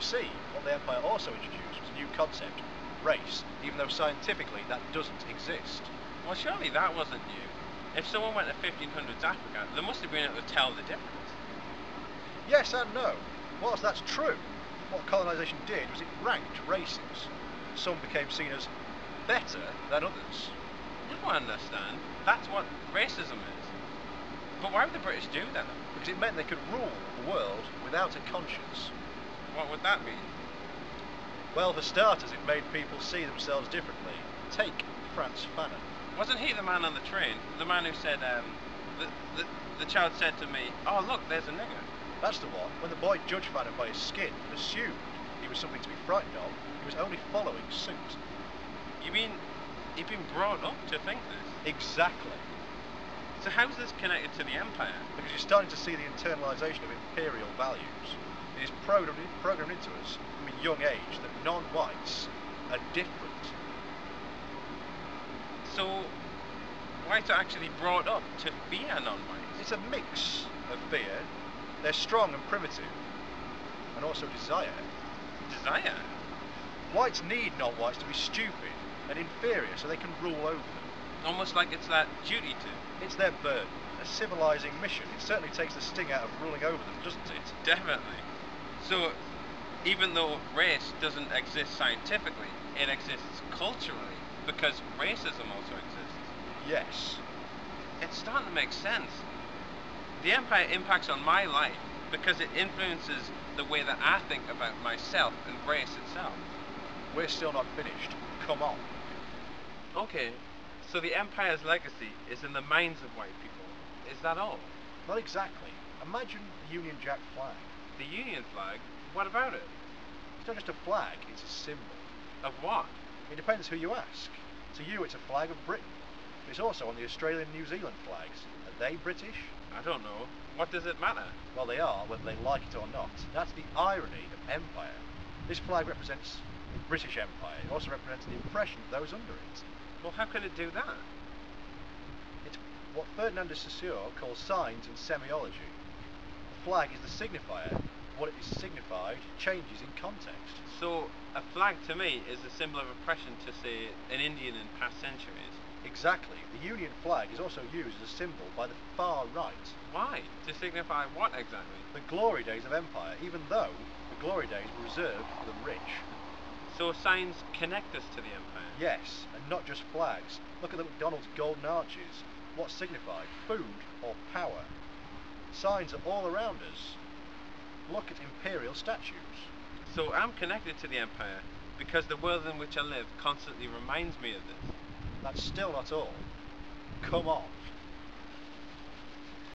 You see, what the Empire also introduced was a new concept, race, even though scientifically that doesn't exist. Well, surely that wasn't new. If someone went to 1500s Africa, they must have been able to tell the difference. Yes and no. Whilst that's true, what colonisation did was it ranked races. Some became seen as better than others. I don't understand. That's what racism is. But why would the British do that? Because it meant they could rule the world without a conscience. What would that mean? Well, for starters, it made people see themselves differently. Take Frantz Fanon. Wasn't he the man on the train? The man who said, the child said to me, "Oh, look, there's a nigger." That's the one. When the boy judged Fanon by his skin and assumed he was something to be frightened of, he was only following suit. You mean he'd been brought up to think this? Exactly. So how's this connected to the Empire? Because you're starting to see the internalisation of imperial values. It is programmed into us from a young age that non-whites are different. So whites are actually brought up to fear non-whites? It's a mix of fear. They're strong and primitive, and also desire. Desire? Whites need non-whites to be stupid and inferior so they can rule over them. Almost like it's that duty to. It's their burden, a civilising mission. It certainly takes the sting out of ruling over them, doesn't it? Definitely. So, even though race doesn't exist scientifically, it exists culturally, because racism also exists. Yes. It's starting to make sense. The Empire impacts on my life because it influences the way that I think about myself and race itself. We're still not finished. Come on. Okay, so the Empire's legacy is in the minds of white people. Is that all? Not exactly. Imagine the Union Jack flag. The Union flag? What about it? It's not just a flag, it's a symbol. Of what? It depends who you ask. To you, it's a flag of Britain. But it's also on the Australian and New Zealand flags. Are they British? I don't know. What does it matter? Well, they are, whether they like it or not. That's the irony of empire. This flag represents the British Empire. It also represents the oppression of those under it. Well, how can it do that? It's what Ferdinand de Saussure calls signs in semiology. The flag is the signifier. What it is signified changes in context. So, a flag to me is a symbol of oppression to, say, an Indian in past centuries. Exactly. The Union flag is also used as a symbol by the far right. Why? To signify what exactly? The glory days of empire, even though the glory days were reserved for the rich. So signs connect us to the Empire? Yes, and not just flags. Look at the McDonald's golden arches. What signified? Food or power? Signs are all around us. Look at imperial statues. So I'm connected to the Empire because the world in which I live constantly reminds me of this. That's still not all. Come on.